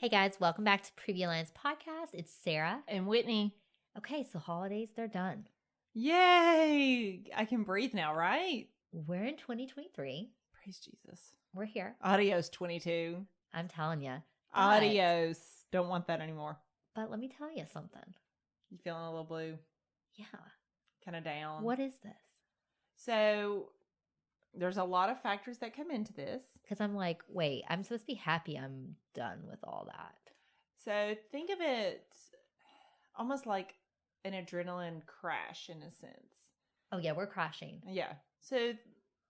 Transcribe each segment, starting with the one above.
Hey guys, welcome back to Preview Lines Podcast. It's Sarah and Whitney. Okay, so holidays, they're done. Yay! I can breathe now, right? We're in 2023. Praise Jesus. We're here. Adios, 22. I'm telling you. Adios. Don't want that anymore. But let me tell you something. You feeling a little blue? Yeah. Kind of down. What is this? So, there's a lot of factors that come into this. Because I'm like, wait, I'm supposed to be happy I'm done with all that. So, think of it almost like an adrenaline crash in a sense. Oh, yeah, we're crashing. Yeah. So,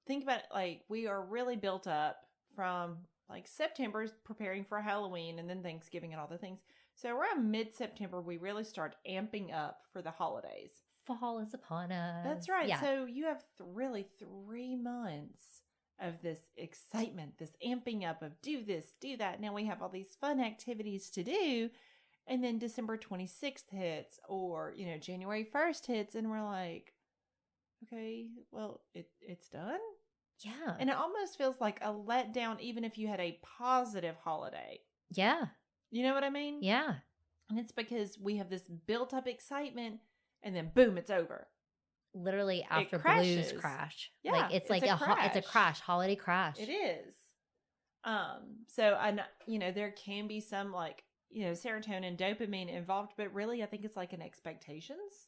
think about it like we are really built up from like September, preparing for Halloween and then Thanksgiving and all the things. So, around mid-September, we really start amping up for the holidays. Fall is upon us. That's right. Yeah. So you have really 3 months of this excitement, this amping up of do this, do that. Now we have all these fun activities to do. And then December 26th hits or, January 1st hits. And we're like, okay, well, it's done. Yeah. And it almost feels like a letdown, even if you had a positive holiday. Yeah. You know what I mean? Yeah. And it's because we have this built up excitement. And then boom, it's over. Literally after blues crash. Yeah, like it's like it's a crash, holiday crash. It is. So there can be some serotonin, dopamine involved, but really I think it's like an expectations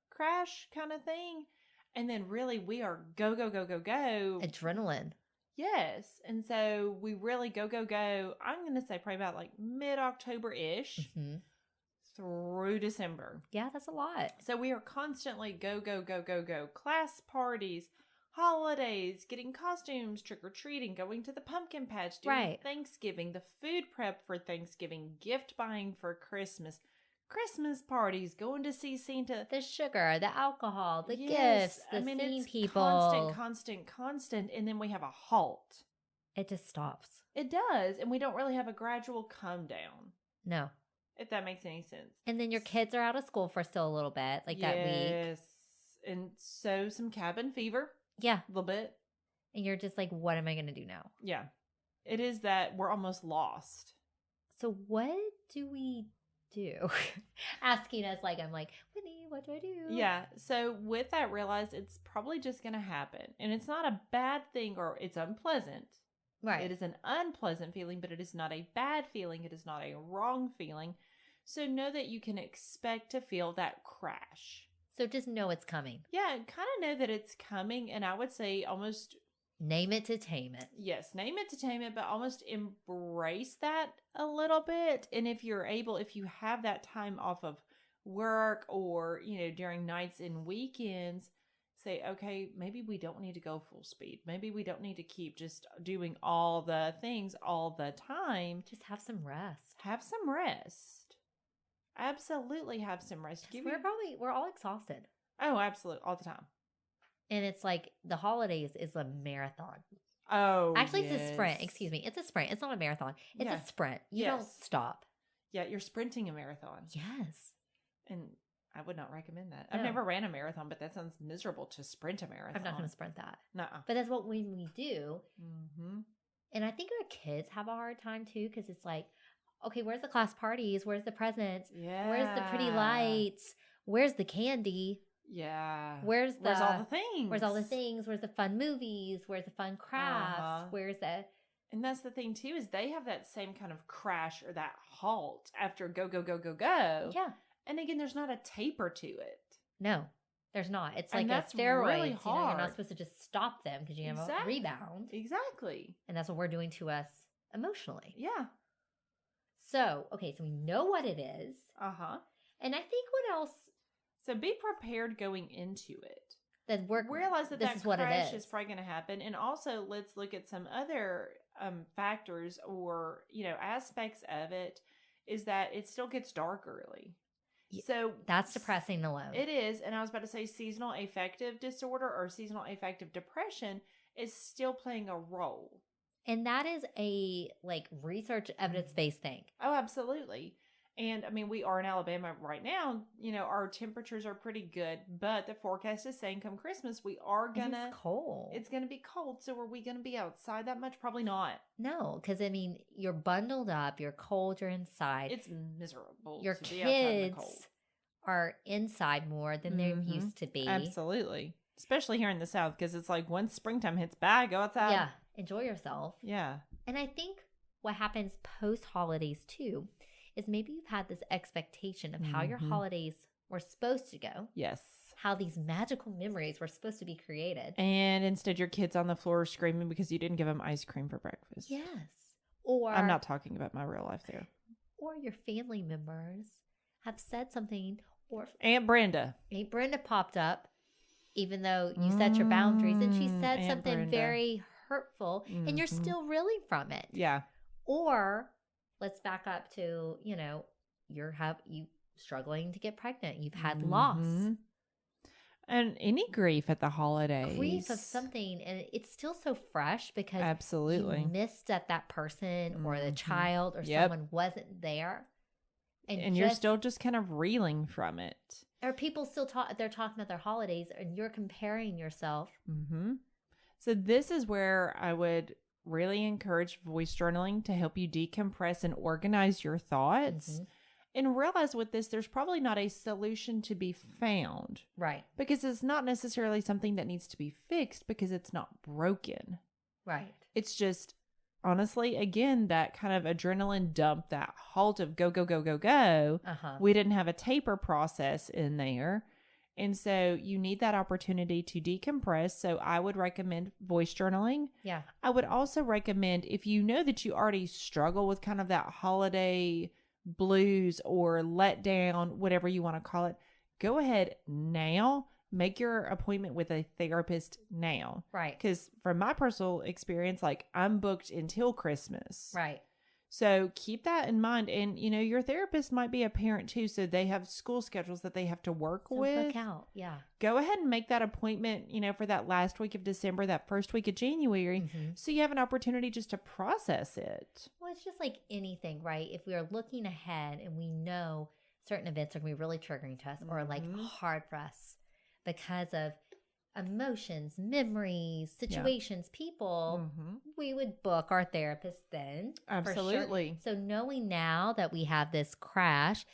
crash kind of thing. And then really we are go, go, go, go, go. Adrenaline. Yes. And so we really go, go, go. I'm going to say probably about like mid-October-ish. Mm-hmm. Through December. Yeah, that's a lot. So we are constantly go, go, go, go, go. Class parties, holidays, getting costumes, trick-or-treating, going to the pumpkin patch, doing Thanksgiving, the food prep for Thanksgiving, gift buying for Christmas parties, going to see Santa. The sugar, the alcohol, the gifts, seeing people. Constant. And then we have a halt. It just stops. It does. And we don't really have a gradual come down. No. If that makes any sense. And then your kids are out of school for still a little bit, that week. Yes. And so some cabin fever. Yeah. A little bit. And you're just like, what am I going to do now? Yeah. It is that we're almost lost. So what do we do? Asking us I'm like, Whitney, what do I do? Yeah. So with that, realize it's probably just going to happen. And it's not a bad thing or it's unpleasant. Right. It is an unpleasant feeling, but it is not a bad feeling. It is not a wrong feeling. So know that you can expect to feel that crash. So just know it's coming. Yeah, kind of know that it's coming. And I would say almost... name it to tame it. Yes, name it to tame it, but almost embrace that a little bit. And if you're able, if you have that time off of work or, during nights and weekends... say, okay, maybe we don't need to go full speed. Maybe we don't need to keep just doing all the things all the time. Just have some rest. Have some rest. Absolutely have some rest. We're all exhausted. Oh, absolutely. All the time. And it's like the holidays is a marathon. Oh, actually, it's a sprint. Excuse me. It's a sprint. It's not a marathon. It's a sprint. You don't stop. Yeah, you're sprinting a marathon. Yes. And I would not recommend that. No. I've never ran a marathon, but that sounds miserable to sprint a marathon. I'm not going to sprint that. Nuh-uh. But that's what we do. Mm-hmm. And I think our kids have a hard time too, because it's like, okay, where's the class parties? Where's the presents? Yeah. Where's the pretty lights? Where's the candy? Yeah. Where's all the things? Where's all the things? Where's the fun movies? Where's the fun crafts? Where's the... And that's the thing too, is they have that same kind of crash or that halt after go, go, go, go, go. Yeah. And again, there's not a taper to it. No, there's not. It's like that's a steroid. Really hard. You're not supposed to just stop them because you have a rebound. Exactly. And that's what we're doing to us emotionally. Yeah. So, okay, so we know what it is. Uh-huh. And I think what else? So be prepared going into it. That realize that this is what crash it is. Is probably going to happen. And also let's look at some other factors or, aspects of it is that it still gets dark early. So that's depressing alone. It is. And I was about to say seasonal affective disorder or seasonal affective depression is still playing a role. And that is a research evidence-based thing. Oh, absolutely. And I mean, we are in Alabama right now. Our temperatures are pretty good, but the forecast is saying come Christmas, we are gonna. It's cold. It's gonna be cold. So are we gonna be outside that much? Probably not. No, because I mean, you're bundled up, you're cold, you're inside. It's miserable. Your to be outside in the kids cold. are inside more than they're used to be. Absolutely. Especially here in the South, because it's like once springtime hits, bye, go outside. Yeah, enjoy yourself. Yeah. And I think what happens post holidays too is maybe you've had this expectation of how your holidays were supposed to go. Yes. How these magical memories were supposed to be created. And instead your kid's on the floor screaming because you didn't give them ice cream for breakfast. Yes. Or I'm not talking about my real life there. Or your family members have said something, or Aunt Brenda popped up, even though you set your boundaries, and she said Aunt something Brenda. very hurtful, and you're still reeling from it. Yeah. Or let's back up to, you struggling to get pregnant. You've had loss. And any grief at the holidays. Grief of something, and it's still so fresh because absolutely you missed that person or the child or someone wasn't there. And you're still just kind of reeling from it. Or people still they're talking about their holidays and you're comparing yourself. So this is where I would really encourage voice journaling to help you decompress and organize your thoughts. And realize with this, there's probably not a solution to be found. Right. Because it's not necessarily something that needs to be fixed because it's not broken. Right. It's just, honestly, again, that kind of adrenaline dump, that halt of go, go, go, go, go. We didn't have a taper process in there. And so you need that opportunity to decompress. So I would recommend voice journaling. Yeah. I would also recommend, if you know that you already struggle with kind of that holiday blues or letdown, whatever you want to call it, go ahead now. Make your appointment with a therapist now. Right. Because from my personal experience, like I'm booked until Christmas. Right. So keep that in mind. And, your therapist might be a parent too. So they have school schedules that they have to work with. Book out. Yeah. Go ahead and make that appointment, for that last week of December, that first week of January. So you have an opportunity just to process it. Well, it's just like anything, right? If we are looking ahead and we know certain events are going to be really triggering to us or like hard for us because of emotions, memories, situations, people, we would book our therapist then. Absolutely. Sure. So knowing now that we have this crash,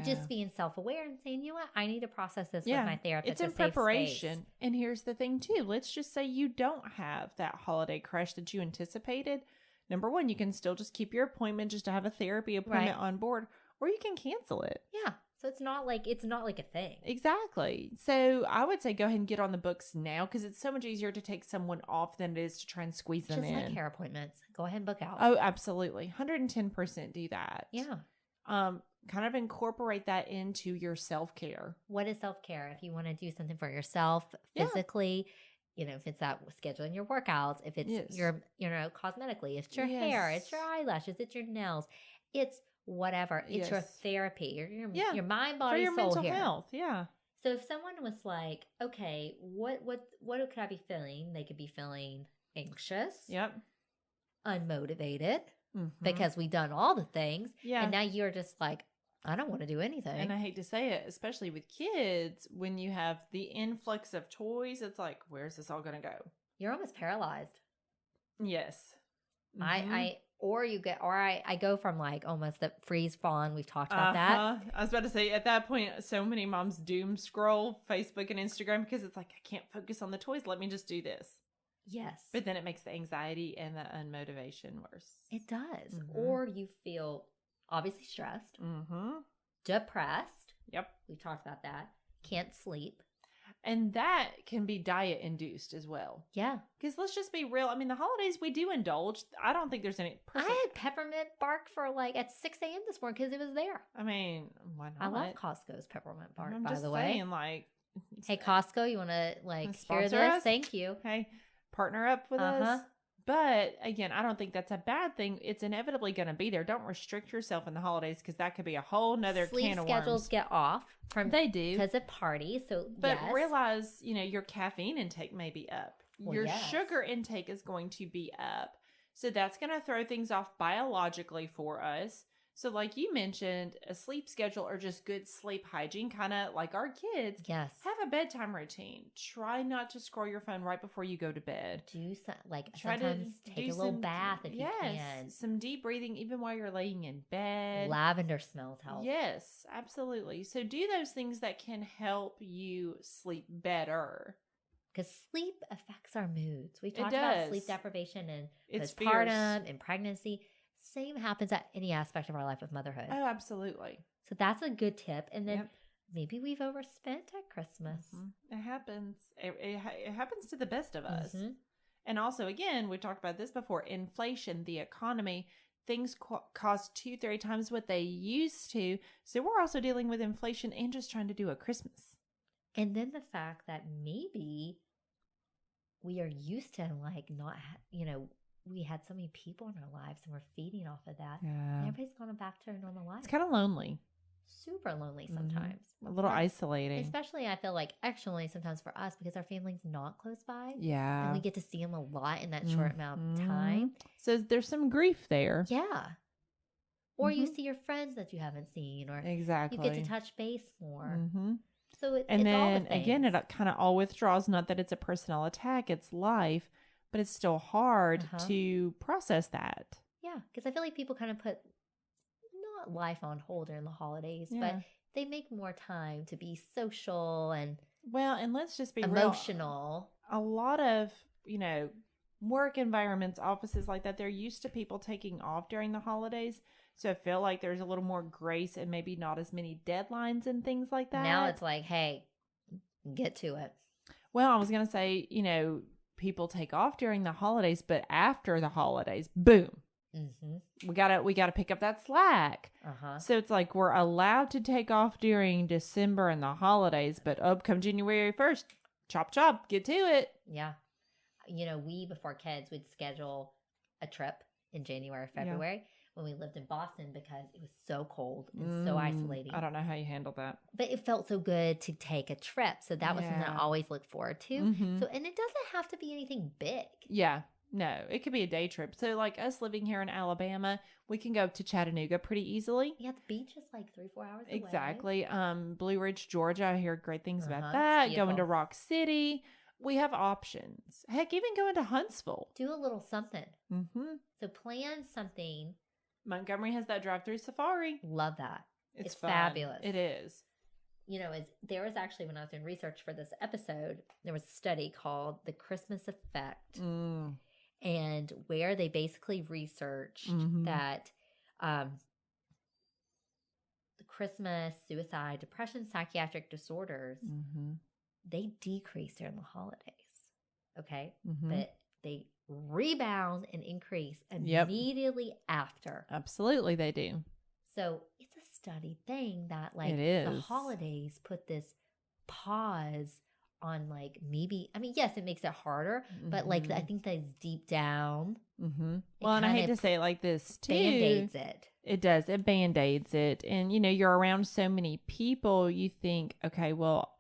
just being self-aware and saying, you know what, I need to process this with my therapist. It's in preparation. And here's the thing too. Let's just say you don't have that holiday crash that you anticipated. Number one, you can still just keep your appointment just to have a therapy appointment on board, or you can cancel it. Yeah. So it's not like a thing. Exactly. So I would say go ahead and get on the books now because it's so much easier to take someone off than it is to try and squeeze them in. Just like hair appointments. Go ahead and book out. Oh, absolutely. 110% do that. Yeah. Kind of incorporate that into your self-care. What is self-care? If you want to do something for yourself physically, if it's that scheduling your workouts, if it's your, cosmetically, if it's your hair, it's your eyelashes, it's your nails, it's whatever. It's your therapy, your mind, body, for your soul mental health. Yeah. So if someone was like, okay, what could I be feeling? They could be feeling anxious. Yep. Unmotivated because we've done all the things. Yeah. And now you're just like, I don't want to do anything. And I hate to say it, especially with kids, when you have the influx of toys, it's like, where's this all going to go? You're almost paralyzed. Yes. I go from like almost the freeze fawn. We've talked about that. I was about to say at that point, so many moms doom scroll Facebook and Instagram because it's like, I can't focus on the toys. Let me just do this. Yes. But then it makes the anxiety and the unmotivation worse. It does. Or you feel obviously stressed, depressed. Yep. We talked about that. Can't sleep. And that can be diet induced as well. Yeah. Because let's just be real. I mean, the holidays we do indulge. I don't think there's any. I had peppermint bark for like at 6 a.m. this morning because it was there. I mean, why not? I love Costco's peppermint bark, I'm by just the way. saying, like, hey, Costco, you want to like hear this? Us? Thank you. Hey, partner up with us. But again, I don't think that's a bad thing. It's inevitably going to be there. Don't restrict yourself in the holidays because that could be a whole nother can of worms. Sleep schedules get off from they do because of parties. So, but realize your caffeine intake may be up. Well, your sugar intake is going to be up. So that's going to throw things off biologically for us. So like you mentioned, a sleep schedule or just good sleep hygiene, kind of like our kids. Yes. Have a bedtime routine. Try not to scroll your phone right before you go to bed. Do like Try sometimes to take do a little some, bath if you yes, can. some deep breathing even while you're laying in bed. Lavender smells help. Yes, absolutely. So do those things that can help you sleep better. Because sleep affects our moods. We've It talked about sleep does. deprivation and It's postpartum fierce. and pregnancy. Same happens at any aspect of our life with motherhood. Oh, absolutely. So that's a good tip. And then Yep. maybe we've overspent at Christmas. It happens. It happens to the best of us. Mhm. And also, again, we talked about this before, inflation, the economy, things cost 2-3 times what they used to. So we're also dealing with inflation and just trying to do a Christmas. And then the fact that maybe we are used to like not, we had so many people in our lives and we're feeding off of that. Yeah. And everybody's gone back to their normal life. It's kind of lonely. Super lonely sometimes. A little isolating. Especially I feel like extra lonely sometimes for us because our family's not close by. Yeah. And we get to see them a lot in that short amount of time. So there's some grief there. Yeah. Or you see your friends that you haven't seen, or exactly. you get to touch base more. So and it's then all the again, things. it kind of all withdraws. Not that it's a personal attack; it's life, but it's still hard to process that. Yeah, because I feel like people kind of put not life on hold during the holidays, but they make more time to be social and and let's just be emotional. Real. A lot of work environments, offices like that, they're used to people taking off during the holidays. So I feel like there's a little more grace and maybe not as many deadlines and things like that. Now it's like, hey, get to it. Well, I was going to say, people take off during the holidays, but after the holidays, boom. We gotta pick up that slack. So it's like we're allowed to take off during December and the holidays, but come January 1st, chop, get to it. Yeah. We, before kids, would schedule a trip in January, February when we lived in Boston because it was so cold and so isolating. I don't know how you handled that. But it felt so good to take a trip. So that was something I always looked forward to. So, and it doesn't have to be anything big. Yeah. No, it could be a day trip. So like us living here in Alabama, we can go to Chattanooga pretty easily. Yeah, the beach is like 3-4 hours away. Exactly. Blue Ridge, Georgia, I hear great things about that. Going to Rock City. We have options. Heck, even going to Huntsville. Do a little something. So plan something. Montgomery has that drive-through safari. Love that. It's fun. Fabulous. It is. There was actually, when I was doing research for this episode, there was a study called The Christmas Effect. And where they basically researched that the Christmas, suicide, depression, psychiatric disorders, they decrease during the holidays. Okay? But they rebound and increase immediately after. Absolutely, they do. So it's a studied thing that the holidays put this pause on maybe, yes, it makes it harder, but I think that it's deep down. Well, and I hate to say it like this too. Band-aids it. It does. It band-aids it. And, you're around so many people, you think, okay, well,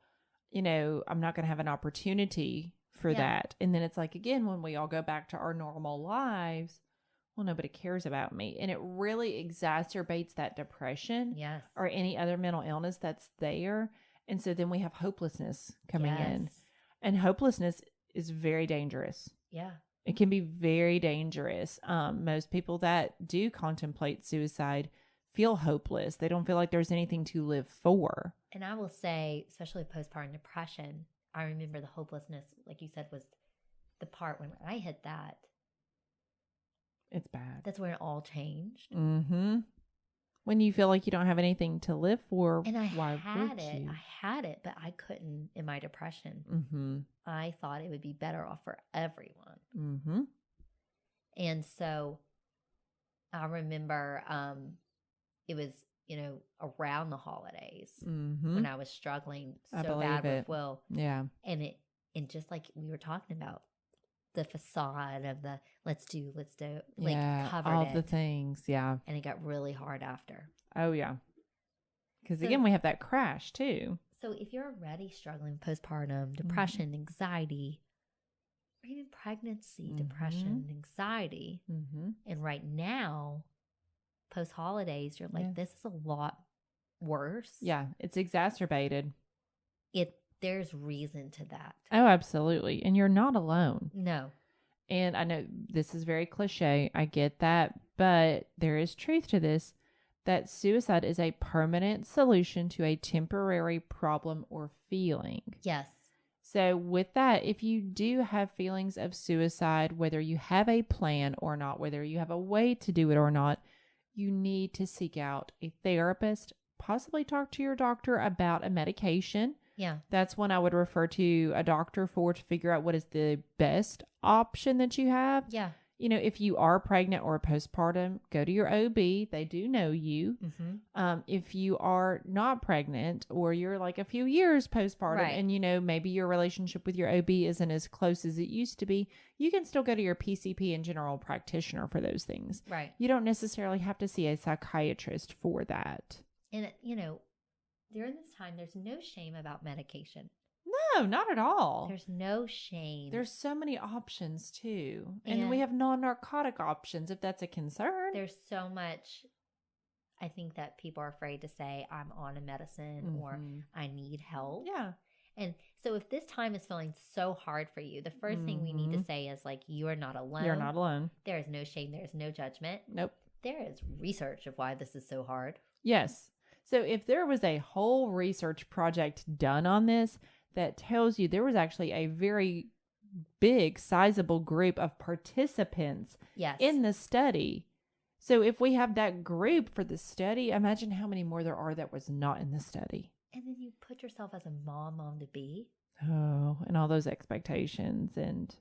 I'm not going to have an opportunity for that. And then it's like, again, when we all go back to our normal lives, well, nobody cares about me. And it really exacerbates that depression or any other mental illness that's there. And so then we have hopelessness coming in. And hopelessness is very dangerous. Yeah. It can be very dangerous. Most people that do contemplate suicide feel hopeless. They don't feel like there's anything to live for. And I will say, especially postpartum depression, I remember the hopelessness, like you said, was the part when I hit that. It's bad. That's when it all changed. When you feel like you don't have anything to live for, and why would it. you? I had it, but I couldn't in my depression. I thought it would be better off for everyone. And so I remember it was, around the holidays when I was struggling so bad with Will. Yeah. And just like we were talking about, the facade of the let's do covered all the things. Yeah. And it got really hard after. Oh yeah. Because again, we have that crash too. So if you're already struggling with postpartum depression, anxiety, or even pregnancy, depression, anxiety, and right now post holidays, you're like, Yeah. this is a lot worse. Yeah, it's exacerbated. There's reason to that. Oh, absolutely. And you're not alone. No. And I know this is very cliche. I get that. But there is truth to this, that suicide is a permanent solution to a temporary problem or feeling. Yes. So with that, if you do have feelings of suicide, whether you have a plan or not, whether you have a way to do it or not, you need to seek out a therapist, possibly talk to your doctor about a medication. Yeah. That's when I would refer to a doctor to figure out what is the best option that you have. Yeah. You know, if you are pregnant or postpartum, go to your OB. They do know you. Mm-hmm. If you are not pregnant or you're like a few years postpartum Right. and, you know, maybe your relationship with your OB isn't as close as it used to be, you can still go to your PCP and general practitioner for those things. Right. You don't necessarily have to see a psychiatrist for that. And, you know, during this time, there's no shame about medication. No, not at all. There's no shame. There's so many options too. And And we have non-narcotic options if that's a concern. There's so much, I think, that people are afraid to say, I'm on a medicine or I need help. Yeah. And so if this time is feeling so hard for you, the first thing we need to say is like, you are not alone. You're not alone. There is no shame. There is no judgment. Nope. There is research of why this is so hard. Yes. So if there was a whole research project done on this that tells you there was actually a very big, sizable group of participants Yes. in the study. So if we have that group for the study, imagine how many more there are that was not in the study. And then you put yourself as a mom to be. Oh, and all those expectations and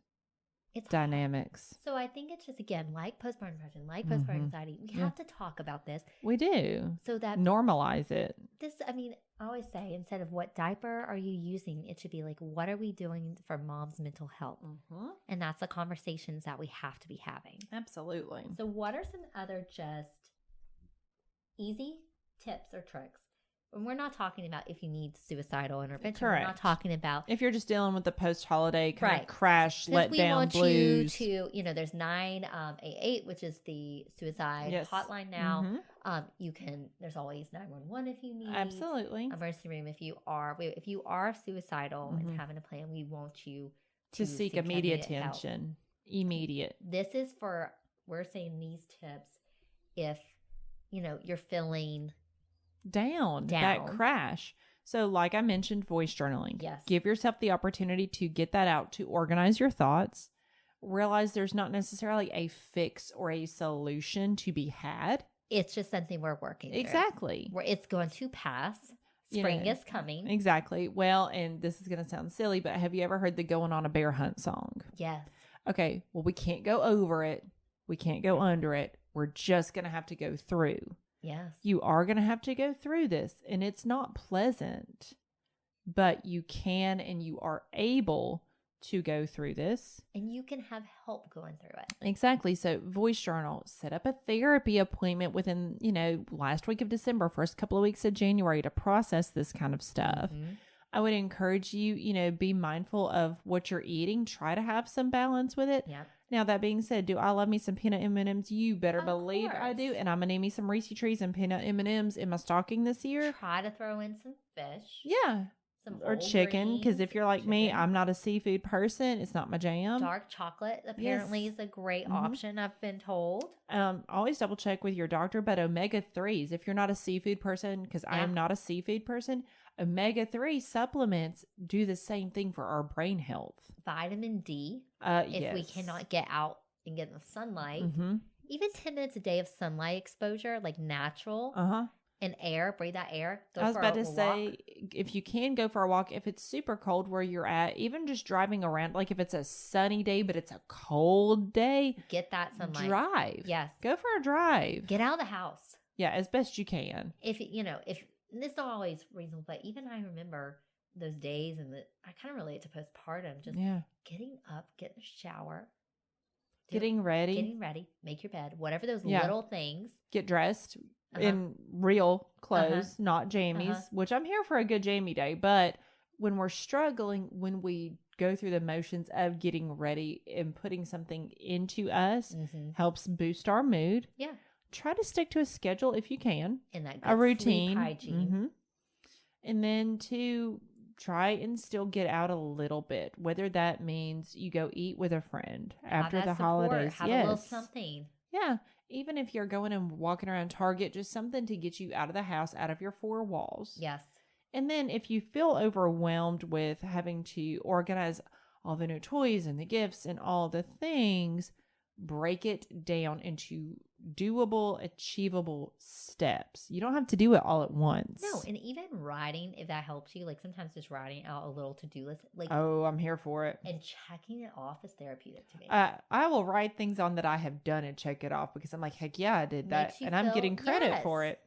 It's dynamics. So I think it's just, again, like postpartum depression, like postpartum anxiety, we have to talk about this. We do. So that Normalize it. I always say, instead of what diaper are you using, it should be like, what are we doing for mom's mental health? And that's the conversations that we have to be having. Absolutely. So what are some other just easy tips or tricks? And we're not talking about if you need suicidal intervention. Correct. We're not talking about If you're just dealing with the post-holiday kind Right. of crash, because we letdown, want blues. you to, there's 988, which is the suicide Yes. hotline now. Mhm. There's always 911 if you need. Absolutely. Emergency room if you are suicidal and having a plan. We want you To seek immediate help. attention. Immediate. This is we're saying these tips if, you're feeling Down. That Down. crash. So like I mentioned, voice journaling. Yes. Give yourself the opportunity to get that out, to organize your thoughts. Realize there's not necessarily a fix or a solution to be had. it's just something we're working through. Exactly. Where it's going to pass. You Spring know, is coming. Exactly. Well, and this is going to sound silly, but have you ever heard the Going on a Bear Hunt song? Yes. Okay. Well, we can't go over it. We can't go under it. We're just going to have to go through. Yes. You are going to have to go through this, and it's not pleasant, but you can and you are able to go through this. And you can have help going through it. Exactly. So voice journal, set up a therapy appointment within, last week of December, first couple of weeks of January to process this kind of stuff. Mhm. I would encourage you, be mindful of what you're eating. Try to have some balance with it. Yep. Now, that being said, do I love me some peanut M&Ms? You better Of believe I do. course. And I'm going to need me some Reese Trees and peanut M&Ms in my stocking this year. Try to throw in some fish. Yeah. Some Or whole chicken. Because if grains, you're like me, chicken. I'm not a seafood person. It's not my jam. Dark chocolate apparently is a great Mhm. option, I've been told. Always double check with your doctor, but omega-3s, if you're not a seafood person, because I Yeah. am not a seafood person, omega-3 supplements do the same thing for our brain health. Vitamin D, if we Yes. cannot get out and get in the sunlight. Mm-hmm. Even 10 minutes a day of sunlight exposure, like natural, Uh-huh. and air, breathe that air. Go I was for about a to walk. say, if you can go for a walk, if it's super cold where you're at, even just driving around, like if it's a sunny day, but it's a cold day, Get that sunlight. drive. Yes. Go for a drive. Get out of the house. Yeah, as best you can. If and it's not always reasonable, but even I remember those days I kind of relate to postpartum, just Yeah. getting up, get in the shower, Getting ready. make your bed, whatever those Yeah. little things. Get dressed Uh-huh. in real clothes, not jammies, Uh-huh. which I'm here for a good jamie day. But when we're struggling, when we go through the motions of getting ready and putting something into us, Mhm. helps boost our mood. Yeah. try to stick to a schedule if you can. And that A good routine. sleep hygiene. And then to try and still get out a little bit, whether that means you go eat with a friend after the holidays. Have a little something. Yeah. Even if you're going and walking around Target, just something to get you out of the house, out of your four walls. Yes. And then if you feel overwhelmed with having to organize all the new toys and the gifts and all the things, break it down into doable, achievable steps. You don't have to do it all at once. No, and even writing, if that helps you, like sometimes just writing out a little to-do list. Like, oh, I'm here for it. And checking it off is therapeutic to me. I will write things on that I have done and check it off because I'm like, heck yeah, I did that. And I'm getting credit for it.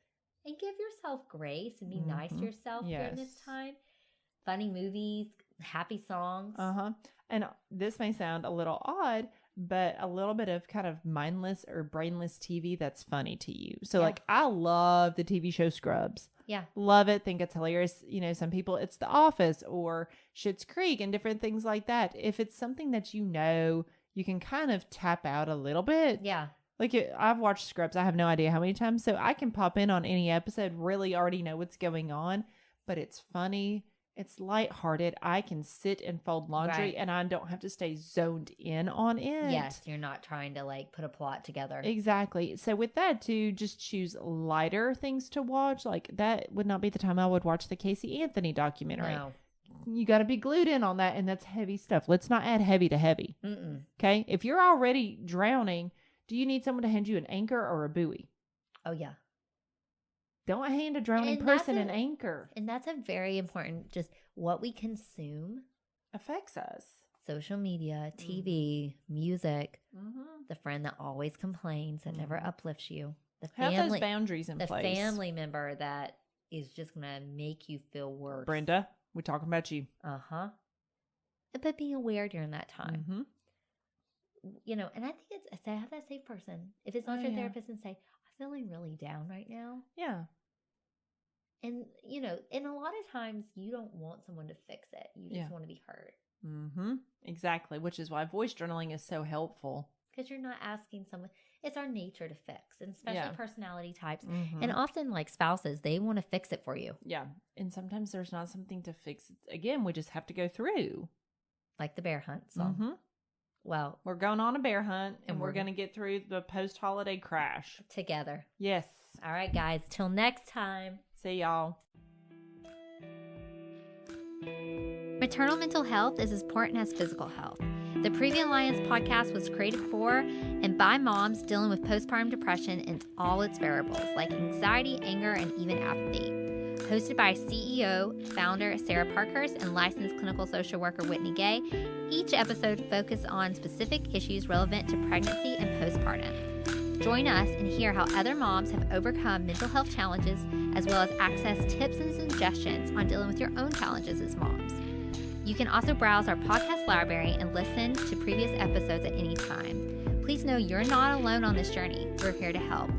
And give yourself grace and be nice to yourself during this time. Funny movies, happy songs. And this may sound a little odd, but a little bit of kind of mindless or brainless TV that's funny to you. So like I love the TV show Scrubs. Yeah. Love it. Think it's hilarious. You know, some people it's The Office or Schitt's Creek and different things like that. If it's something that you know, you can kind of tap out a little bit. Yeah. Like I've watched Scrubs. I have no idea how many times. So I can pop in on any episode, really already know what's going on, but it's funny. It's lighthearted. I can sit and fold laundry and I don't have to stay zoned in on it. Yes, you're not trying to like put a plot together. Exactly. So with that too, just choose lighter things to watch. Like that would not be the time I would watch the Casey Anthony documentary. No. You got to be glued in on that and that's heavy stuff. Let's not add heavy to heavy. Okay? If you're already drowning, do you need someone to hand you an anchor or a buoy? Oh, yeah. Don't hand a drowning person an anchor. And that's a very important, just what we consume affects us. Social media, TV, music, the friend that always complains, that never uplifts you. Have those boundaries in place. The family member that is just going to make you feel worse. Brenda, we're talking about you. But being aware during that time. You know, and I think it's, have that safe person. If it's not your therapist and say, I'm feeling really down right now. Yeah. And, you know, and a lot of times you don't want someone to fix it. You just want to be heard. Exactly. Which is why voice journaling is so helpful. Because you're not asking someone. It's our nature to fix, and especially personality types. And often, like spouses, they want to fix it for you. Yeah. And sometimes there's not something to fix. Again, we just have to go through. Like the bear hunt song. Well, we're going on a bear hunt and we're going to get through the post-holiday crash. Together. Yes. All right, guys. Till next time. See y'all. Maternal mental health is as important as physical health. The Preview Alliance podcast was created for and by moms dealing with postpartum depression and all its variables, like anxiety, anger, and even apathy. Hosted by CEO, founder Sarah Parkhurst, and licensed clinical social worker Whitney Gay, each episode focuses on specific issues relevant to pregnancy and postpartum. Join us and hear how other moms have overcome mental health challenges, as well as access tips and suggestions on dealing with your own challenges as moms. You can also browse our podcast library and listen to previous episodes at any time. Please know you're not alone on this journey. We're here to help.